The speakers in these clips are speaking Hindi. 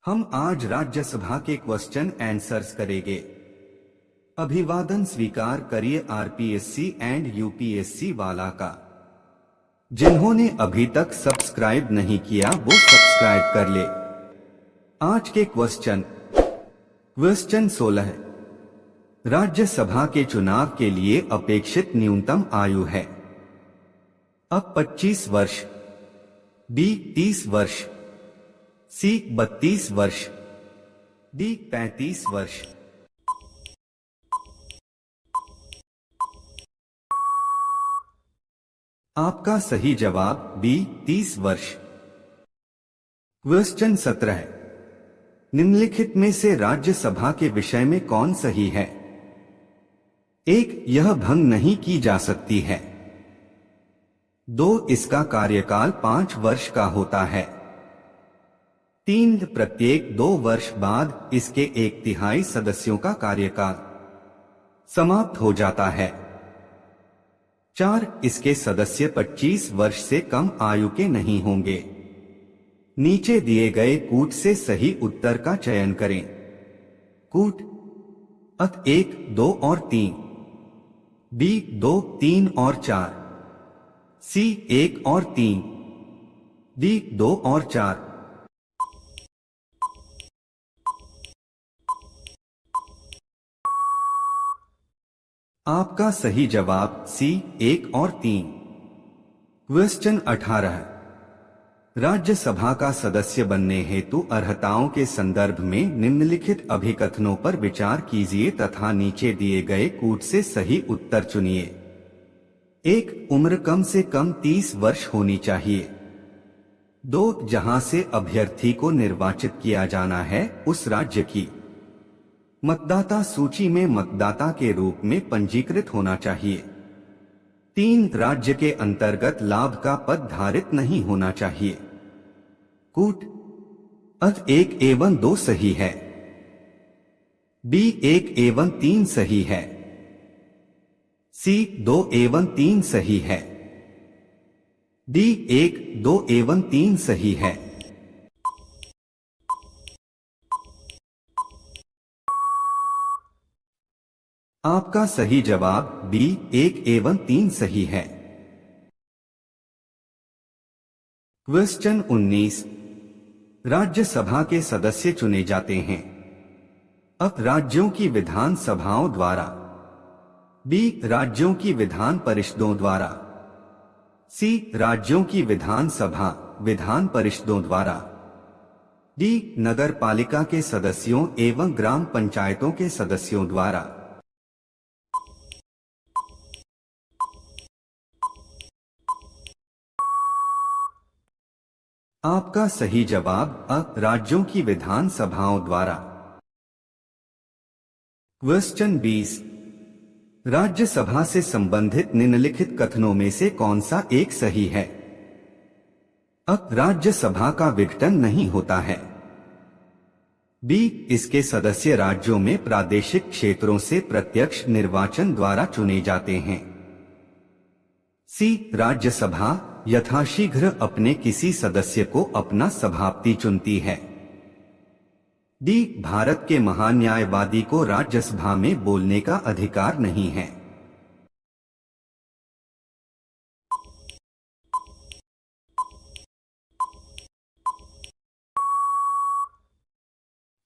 हम आज राज्यसभा के क्वेश्चन आंसर्स करेंगे। अभिवादन स्वीकार करिए आरपीएससी एंड यूपीएससी वाला का। जिन्होंने अभी तक सब्सक्राइब नहीं किया वो सब्सक्राइब कर ले। आज के क्वेश्चन 16 राज्यसभा के चुनाव के लिए अपेक्षित न्यूनतम आयु है। अब 25 वर्ष, बी 30 वर्ष, सी 32 वर्ष, डी 35 वर्ष। आपका सही जवाब बी 30 वर्ष। क्वेश्चन 17 निम्नलिखित में से राज्यसभा के विषय में कौन सही है? 1. यह भंग नहीं की जा सकती है। 2. इसका कार्यकाल 5 वर्ष का होता है। 3. प्रत्येक 2 वर्ष बाद इसके 1/3 सदस्यों का कार्यकाल समाप्त हो जाता है। 4. इसके सदस्य 25 वर्ष से कम आयु के नहीं होंगे। नीचे दिए गए कूट से सही उत्तर का चयन करें। कूट अत 1, 2 और 3, बी 2, 3 और 4, सी 1 और 3, डी 2 और 4। आपका सही जवाब सी 1 और 3। क्वेश्चन 18 राज्यसभा का सदस्य बनने हेतु अर्हताओं के संदर्भ में निम्नलिखित अभिकथनों पर विचार कीजिए तथा नीचे दिए गए कूट से सही उत्तर चुनिए। 1. उम्र कम से कम 30 वर्ष होनी चाहिए। 2. जहां से अभ्यर्थी को निर्वाचित किया जाना है उस राज्य की मतदाता सूची में मतदाता के रूप में पंजीकृत होना चाहिए। 3. राज्य के अंतर्गत लाभ का पद धारित नहीं होना चाहिए। कूट अत 1 एवं 2 सही है। बी 1 एवं 3 सही है। सी 2 एवं 3 सही है। डी 1, 2 एवं 3 सही है। आपका सही जवाब बी 1 एवं 3 सही है। क्वेश्चन 19 राज्यसभा के सदस्य चुने जाते हैं। अब राज्यों की विधान सभाओं द्वारा, बी राज्यों की विधान परिषदों द्वारा, सी राज्यों की विधान सभा विधान परिषदों द्वारा, डी नगर पालिका के सदस्यों एवं ग्राम पंचायतों के सदस्यों द्वारा। आपका सही जवाब अ राज्यों की विधान सभाओं द्वारा। क्वेश्चन 20 राज्यसभा से संबंधित निम्नलिखित कथनों में से कौन सा एक सही है? अ राज्यसभा का विघटन नहीं होता है। बी इसके सदस्य राज्यों में प्रादेशिक क्षेत्रों से प्रत्यक्ष निर्वाचन द्वारा चुने जाते हैं। सी राज्यसभा यथाशीघ्र अपने किसी सदस्य को अपना सभापति चुनती है। डी भारत के महान न्यायवादी को राज्यसभा में बोलने का अधिकार नहीं है।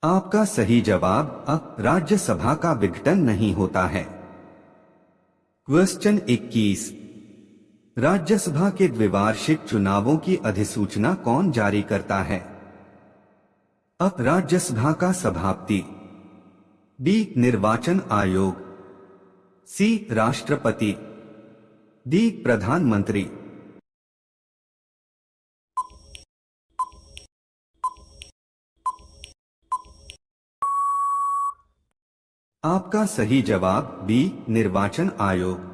आपका सही जवाब अ राज्यसभा का विघटन नहीं होता है। क्वेश्चन 21 राज्यसभा के द्विवार्षिक चुनावों की अधिसूचना कौन जारी करता है? अ राज्यसभा का सभापति, बी निर्वाचन आयोग, सी राष्ट्रपति, डी प्रधानमंत्री। आपका सही जवाब बी निर्वाचन आयोग।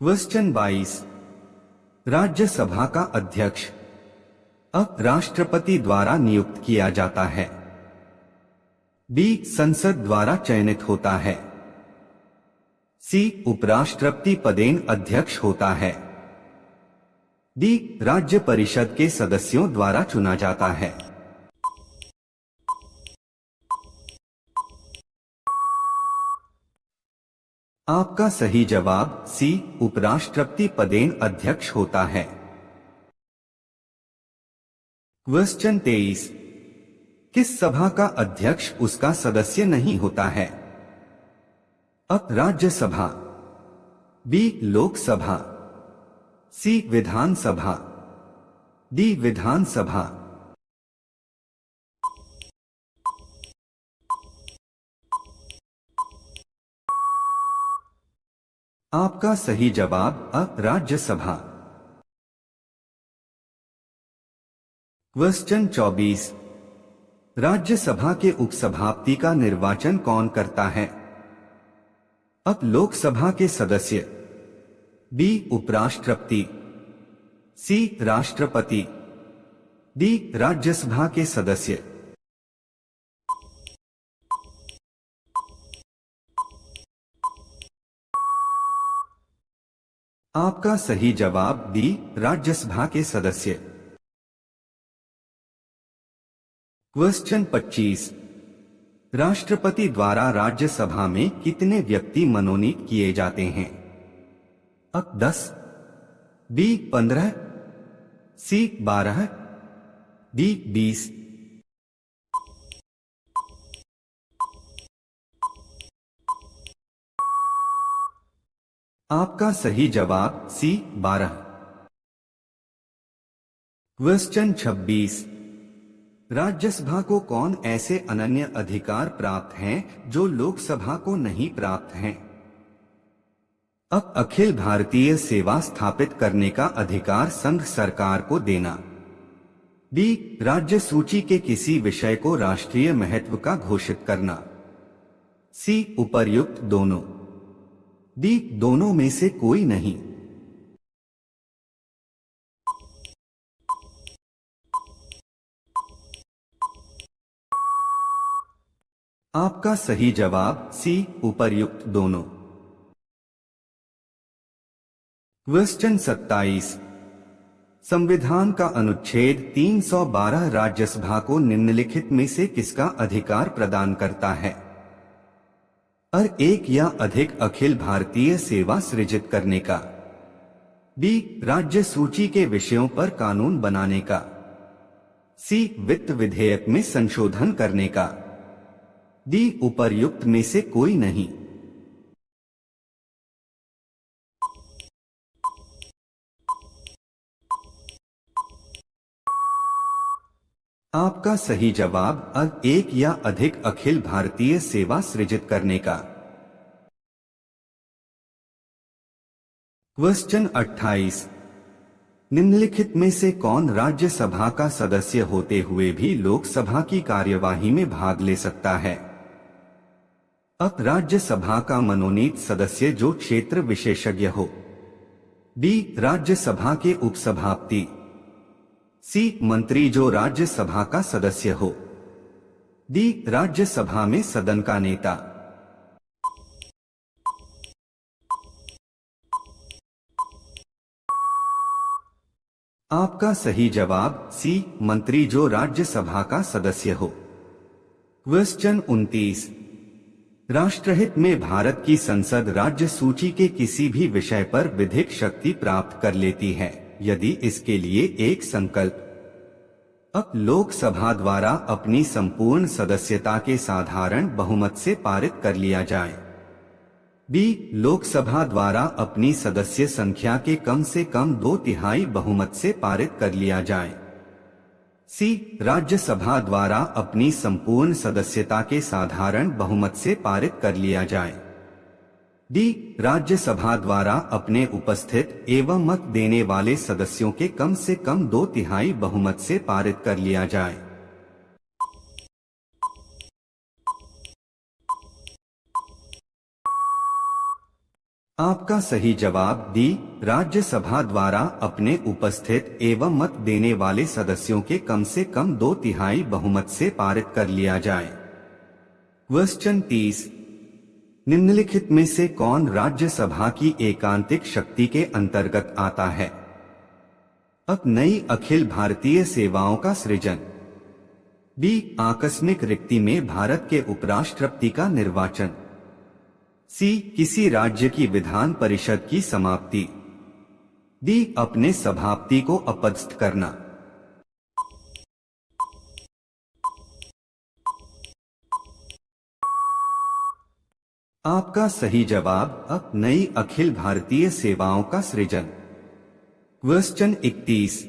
क्वेश्चन 22 राज्यसभा का अध्यक्ष अ राष्ट्रपति द्वारा नियुक्त किया जाता है। बी संसद द्वारा चयनित होता है। सी उपराष्ट्रपति पदेन अध्यक्ष होता है। डी राज्य परिषद के सदस्यों द्वारा चुना जाता है। आपका सही जवाब सी उपराष्ट्रपति पदेन अध्यक्ष होता है। क्वेश्चन 23, किस सभा का अध्यक्ष उसका सदस्य नहीं होता है? अ राज्यसभा, बी लोकसभा, सी विधानसभा, डी विधानसभा। आपका सही जवाब अ राज्यसभा। क्वेश्चन 24, राज्यसभा के उपसभापति का निर्वाचन कौन करता है? अ लोकसभा के सदस्य, बी उपराष्ट्रपति, सी राष्ट्रपति, डी राज्यसभा के सदस्य। आपका सही जवाब डी राज्यसभा के सदस्य। क्वेश्चन 25, राष्ट्रपति द्वारा राज्यसभा में कितने व्यक्ति मनोनीत किए जाते हैं? अ 10, बी 15, सी 12, डी 20। आपका सही जवाब सी 12। क्वेश्चन 26, राज्यसभा को कौन ऐसे अनन्य अधिकार प्राप्त हैं जो लोकसभा को नहीं प्राप्त हैं? अ अखिल भारतीय सेवा स्थापित करने का अधिकार संघ सरकार को देना, बी राज्य सूची के किसी विषय को राष्ट्रीय महत्व का घोषित करना, सी उपर्युक्त दोनों, डी दोनों में से कोई नहीं। आपका सही जवाब सी उपर्युक्त दोनों। क्वेश्चन 27, संविधान का अनुच्छेद 312 राज्यसभा को निम्नलिखित में से किसका अधिकार प्रदान करता है? अ एक या अधिक अखिल भारतीय सेवा सृजित करने का, बी राज्य सूची के विषयों पर कानून बनाने का, सी वित्त विधेयक में संशोधन करने का, डी उपर्युक्त में से कोई नहीं। आपका सही जवाब अ एक या अधिक अखिल भारतीय सेवा सृजित करने का। क्वेश्चन 28, निम्नलिखित में से कौन राज्यसभा का सदस्य होते हुए भी लोकसभा की कार्यवाही में भाग ले सकता है? अ राज्यसभा का मनोनीत सदस्य जो क्षेत्र विशेषज्ञ हो, बी राज्यसभा के उपसभापति, सी मंत्री जो राज्यसभा का सदस्य हो, डी राज्यसभा में सदन का नेता। आपका सही जवाब सी मंत्री जो राज्यसभा का सदस्य हो। क्वेश्चन 29, राष्ट्रहित में भारत की संसद राज्य सूची के किसी भी विषय पर विधिक शक्ति प्राप्त कर लेती है यदि इसके लिए एक संकल्प अ लोकसभा द्वारा अपनी संपूर्ण सदस्यता के साधारण बहुमत से पारित कर लिया जाए, बी लोकसभा द्वारा अपनी सदस्य संख्या के कम से कम 2/3 बहुमत से पारित कर लिया जाए, सी राज्यसभा द्वारा अपनी संपूर्ण सदस्यता के साधारण बहुमत से पारित कर लिया जाए, डी राज्यसभा द्वारा अपने उपस्थित एवं मत देने वाले सदस्यों के कम से कम 2/3 बहुमत से पारित कर लिया जाए। आपका सही जवाब डी राज्यसभा द्वारा अपने उपस्थित एवं मत देने वाले सदस्यों के कम से कम 2/3 बहुमत से पारित कर लिया जाए। क्वेश्चन 30, निम्नलिखित में से कौन राज्यसभा की एकांतिक शक्ति के अंतर्गत आता है? अब नई अखिल भारतीय सेवाओं का सृजन। बी आकस्मिक रिक्ति में भारत के उपराष्ट्रपति का निर्वाचन। सी किसी राज्य की विधान परिषद की समाप्ति। डी अपने सभापति को अपदस्थ करना। आपका सही जवाब अब नई अखिल भारतीय सेवाओं का सृजन। क्वेश्चन 31।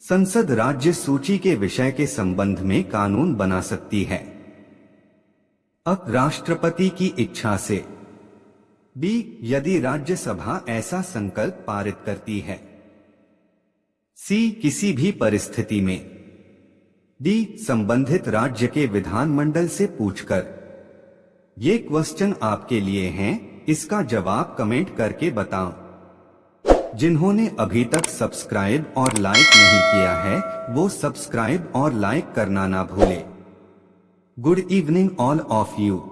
संसद राज्य सूची के विषय के संबंध में कानून बना सकती है। अब राष्ट्रपति की इच्छा से। बी यदि राज्यसभा ऐसा संकल्प पारित करती है। सी किसी भी परिस्थिति में। डी संबंधित राज्य के विधानमंडल से पूछकर। ये क्वेश्चन आपके लिए हैं, इसका जवाब कमेंट करके बताओ। जिन्होंने अभी तक सब्सक्राइब और लाइक नहीं किया है वो सब्सक्राइब और लाइक करना ना भूले। Good evening all of you.